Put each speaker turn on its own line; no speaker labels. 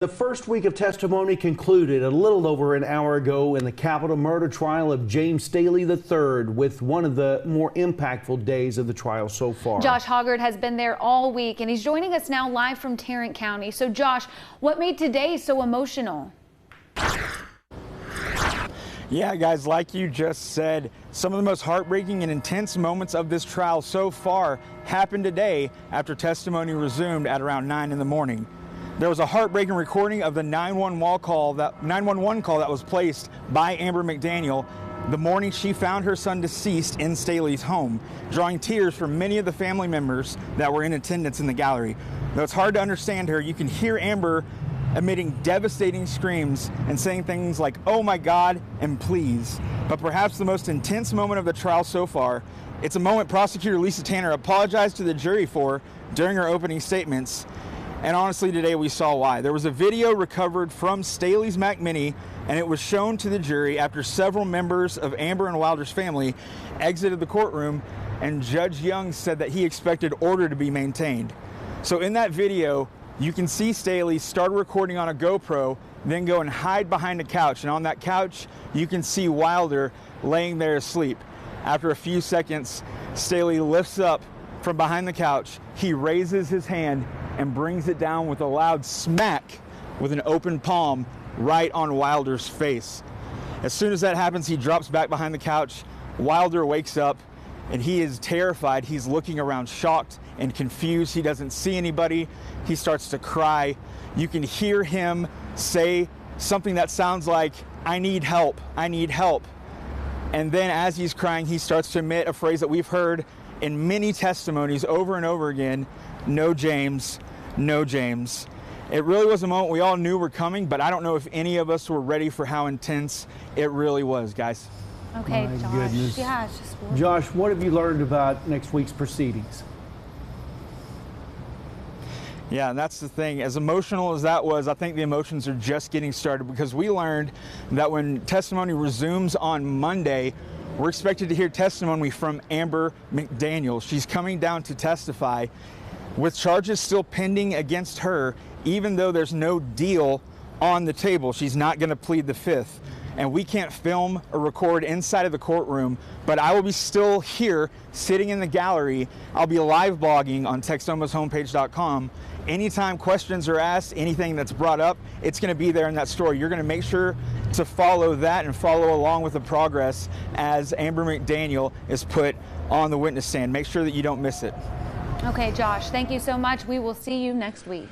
The first week of testimony concluded a little over an hour ago in the capital murder trial of James Staley III, with one of the more impactful days of the trial so far.
Josh Hoggard has been there all week, and he's joining us now live from Tarrant County. So Josh, what made today so emotional?
Yeah, guys, like you just said, some of the most heartbreaking and intense moments of this trial so far happened today after testimony resumed at around 9 in the morning. There was a heartbreaking recording of the 911 call that was placed by Amber McDaniel the morning she found her son deceased in Staley's home, drawing tears from many of the family members that were in attendance in the gallery. Though it's hard to understand her, you can hear Amber emitting devastating screams and saying things like, "Oh my God," and "please." But perhaps the most intense moment of the trial so far, it's a moment prosecutor Lisa Tanner apologized to the jury for during her opening statements. And honestly, today we saw why. There was a video recovered from Staley's Mac Mini, and it was shown to the jury after several members of Amber and Wilder's family exited the courtroom, and Judge Young said that he expected order to be maintained. So in that video, you can see Staley start recording on a GoPro, then go and hide behind a couch. And on that couch, you can see Wilder laying there asleep. After a few seconds, Staley lifts up from behind the couch. He raises his hand and brings it down with a loud smack with an open palm right on Wilder's face. As soon as that happens, he drops back behind the couch. Wilder wakes up and he is terrified. He's looking around shocked and confused. He doesn't see anybody. He starts to cry. You can hear him say something that sounds like, "I need help, I need help." And then as he's crying, he starts to emit a phrase that we've heard in many testimonies over and over again: "No, James, no, James." It really was a moment we all knew were coming, but I don't know if any of us were ready for how intense it really was, guys.
Okay,
My
Josh.
goodness.
Yeah, it's just weird.
Josh, what have you learned about next week's proceedings?
Yeah, and that's the thing. As emotional as that was, I think the emotions are just getting started, because we learned that when testimony resumes on Monday, we're expected to hear testimony from Amber McDaniel. She's coming down to testify with charges still pending against her, even though there's no deal on the table. She's not going to plead the fifth. And we can't film or record inside of the courtroom, but I will be still here sitting in the gallery. I'll be live blogging on Texomashomepage.com. Anytime questions are asked, anything that's brought up, it's going to be there in that story. You're going to make sure to follow that and follow along with the progress as Amber McDaniel is put on the witness stand. Make sure that you don't miss it.
Okay, Josh, thank you so much. We will see you next week.